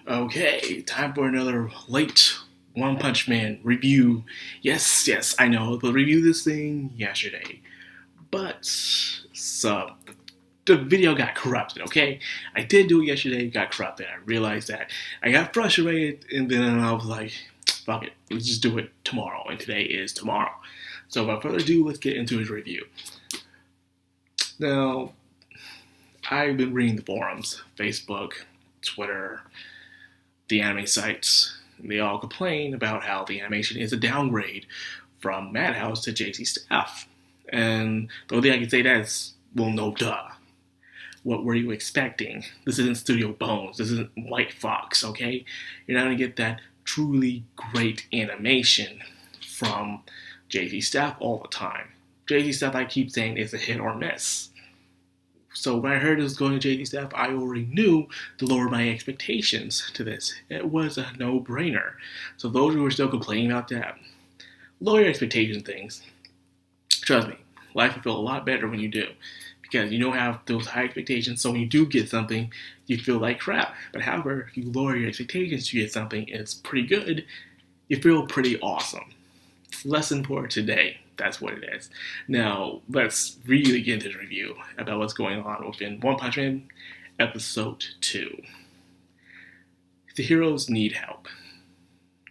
Okay, time for another late One Punch Man review. Yes, I know, but review this thing yesterday. But, the video got corrupted, okay? I did do it yesterday, got corrupted. I realized that. I got frustrated, and then I was like, fuck it, let's just do it tomorrow, and today is tomorrow. So, without further ado, let's get into his review. Now, I've been reading the forums, Facebook, Twitter, the anime sites. They all complain about how the animation is a downgrade from Madhouse to JC Staff. And the only thing I can say that is, well, no duh. What were you expecting? This isn't Studio Bones. This isn't White Fox, okay? You're not going to get that truly great animation from JC Staff all the time. JC Staff, I keep saying, is a hit or miss. So when I heard it was going to JC Staff, I already knew to lower my expectations to this. It was a no-brainer. So those who are still complaining about that, lower your expectation things. Trust me, life will feel a lot better when you do. Because you don't have those high expectations, so when you do get something, you feel like crap. But however, if you lower your expectations to get something and it's pretty good, you feel pretty awesome. Lesson for today. That's what it is. Now, let's really get into the review about what's going on within One Punch Man Episode 2. The heroes need help.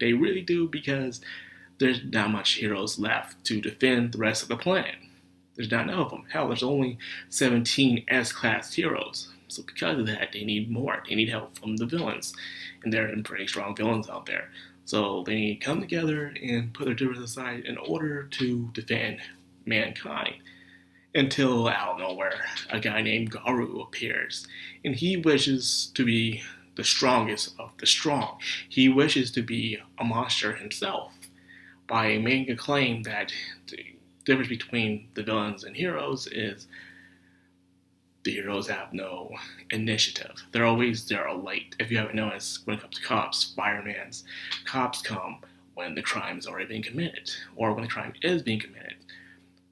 They really do, because there's not much heroes left to defend the rest of the planet. There's not enough of them. Hell, there's only 17 S-class heroes. So because of that, they need more. They need help from the villains. And there are pretty strong villains out there. So they need to come together and put their differences aside in order to defend mankind. Until out of nowhere, a guy named Garou appears. And he wishes to be the strongest of the strong. He wishes to be a monster himself by making a claim that the difference between the villains and heroes is the heroes have no initiative. They're late. If you haven't noticed, when it comes to cops, firemen's, cops come when the crime has already been committed, or when the crime is being committed.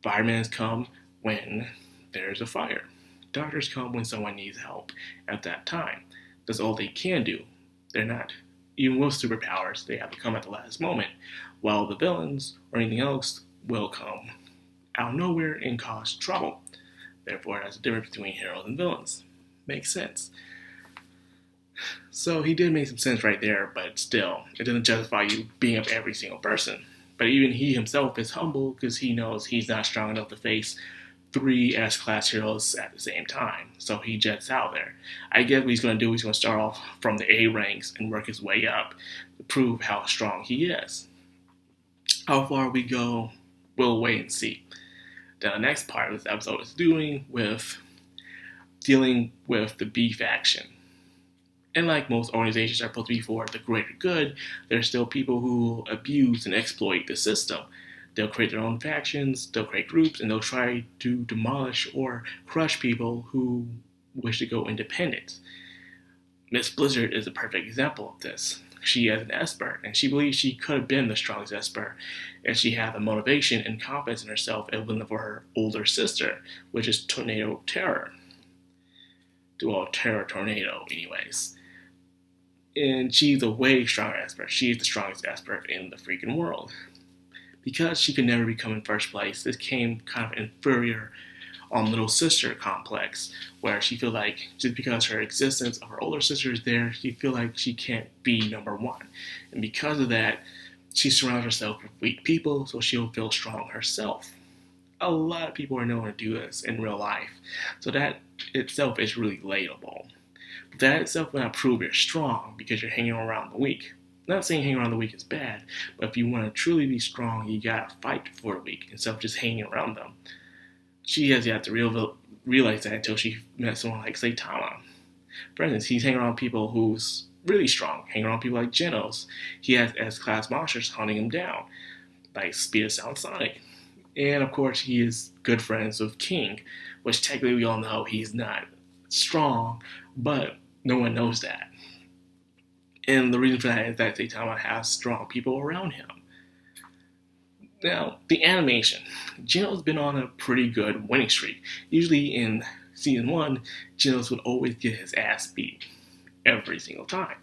Firemen's come when there's a fire. Doctors come when someone needs help at that time. That's all they can do. They're not, even with superpowers, they have to come at the last moment, while the villains or anything else will come out of nowhere and cause trouble. Therefore, that's the difference between heroes and villains. Makes sense. So he did make some sense right there, but still, it doesn't justify you beating up every single person. But even he himself is humble because he knows he's not strong enough to face 3 S-class heroes at the same time. So he jets out there. I guess what he's going to do, he's going to start off from the A ranks and work his way up to prove how strong he is. How far we go, we'll wait and see. Then the next part of this episode is dealing with the B faction. And like most organizations are supposed to be for the greater good, there's still people who abuse and exploit the system. They'll create their own factions, they'll create groups, and they'll try to demolish or crush people who wish to go independent. Miss Blizzard is a perfect example of this. She is an Esper, and she believes she could have been the strongest Esper if she had the motivation and confidence in herself and wasn't for her older sister, which is Tornado Terror. Well, Terror Tornado, anyways. And she's a way stronger Esper. She's the strongest Esper in the freaking world. Because she could never become in first place, this came kind of inferior on little sister complex, where she feel like just because her existence of her older sister is there, she feel like she can't be number one. And because of that, she surrounds herself with weak people, so she'll feel strong herself. A lot of people are known to do this in real life, so that itself is really relatable. But that itself will not prove you're strong because you're hanging around the weak. I'm not saying hanging around the weak is bad, but if you want to truly be strong, you gotta fight for the weak instead of just hanging around them. She has yet to realize that until she met someone like Saitama. For instance, he's hanging around people who's really strong, hanging around people like Genos. He has S-class monsters hunting him down, like Speed of Sound Sonic. And of course, he is good friends with King, which technically we all know he's not strong, but no one knows that. And the reason for that is that Saitama has strong people around him. Now, the animation. Genos been on a pretty good winning streak. Usually in Season 1, Genos would always get his ass beat every single time.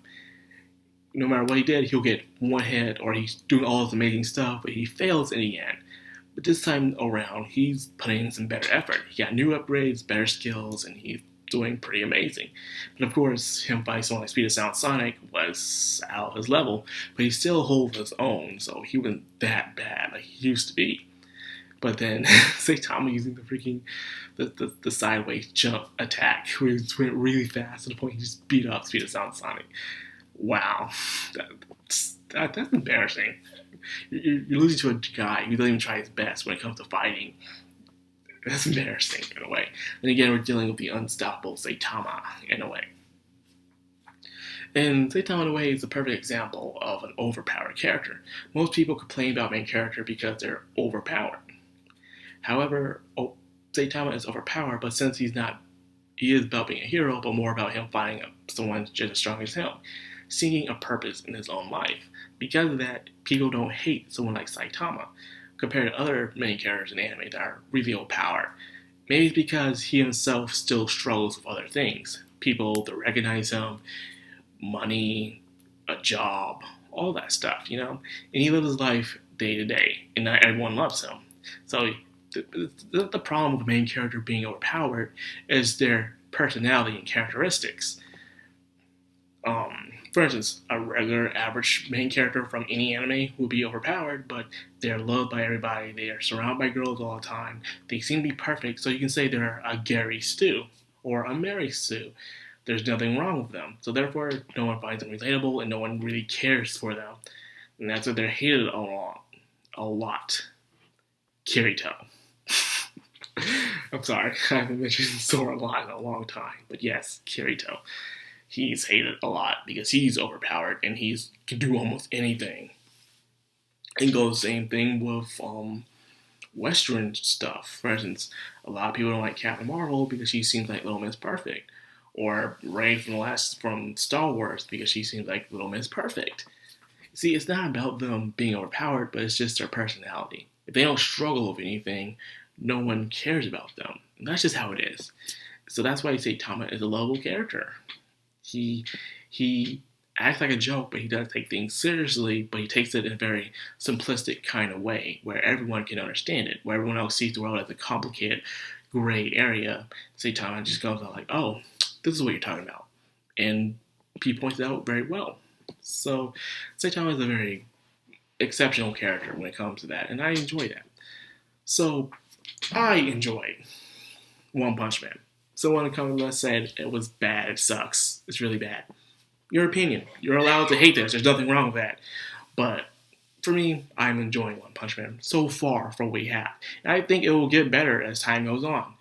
no matter what he did, he'll get one hit, or he's doing all this amazing stuff, but he fails in the end. But this time around, he's putting in some better effort. He got new upgrades, better skills, and he's doing pretty amazing. And of course, him fighting someone like Speed of Sound Sonic was out of his level, but he still holds his own, so he wasn't that bad like he used to be. But then Saitama using the freaking the sideways jump attack, where he just went really fast to the point he just beat up Speed of Sound Sonic. Wow, that's embarrassing. You're losing to a guy who doesn't even try his best when it comes to fighting. That's embarrassing in a way. And again, we're dealing with the unstoppable Saitama in a way. And Saitama in a way is a perfect example of an overpowered character. Most people complain about main character because they're overpowered. However, Saitama is overpowered, but since he is about being a hero, but more about him fighting someone just as strong as him, seeking a purpose in his own life. Because of that, people don't hate someone like Saitama, compared to other main characters in anime that are really overpowered. Maybe it's because he himself still struggles with other things. People that recognize him, money, a job, all that stuff, And he lives his life day to day, and not everyone loves him. So the problem with the main character being overpowered is their personality and characteristics. For instance, a regular average main character from any anime will be overpowered, but they're loved by everybody, they are surrounded by girls all the time, they seem to be perfect, so you can say they're a Gary Stu, or a Mary Sue. There's nothing wrong with them, so therefore no one finds them relatable, and no one really cares for them. And that's why they're hated a lot. Kirito. I'm sorry, I haven't mentioned Sora a lot in a long time, but yes, Kirito. He's hated a lot because he's overpowered and he can do almost anything. And goes the same thing with Western stuff. For instance, a lot of people don't like Captain Marvel because she seems like Little Miss Perfect, or Rey from Star Wars because she seems like Little Miss Perfect. See, it's not about them being overpowered, but it's just their personality. If they don't struggle with anything, no one cares about them. And that's just how it is. So that's why Saitama is a lovable character. He acts like a joke, but he does take things seriously, but he takes it in a very simplistic kind of way, where everyone can understand it, where everyone else sees the world as a complicated, gray area. Saitama just goes out like, oh, this is what you're talking about. And he points it out very well. So Saitama is a very exceptional character when it comes to that, and I enjoy that. So I enjoyed One Punch Man. Someone in the comments said it was bad, it sucks, it's really bad. Your opinion. You're allowed to hate this, there's nothing wrong with that. But for me, I'm enjoying One Punch Man so far from what we have. And I think it will get better as time goes on.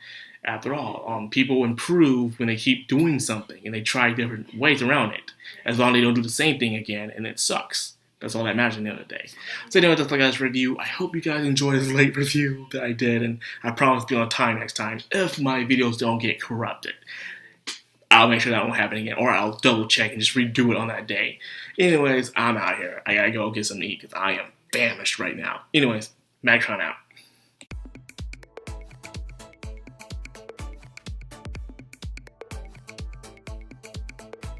After all, people improve when they keep doing something and they try different ways around it. As long as they don't do the same thing again and it sucks. That's all that matters at the end of the day. So anyway, that's like this review. I hope you guys enjoyed this late review that I did, and I promise to be on time next time if my videos don't get corrupted. I'll make sure that won't happen again, or I'll double check and just redo it on that day. Anyways, I'm out here. I gotta go get something to eat because I am famished right now. Anyways, Magtron out.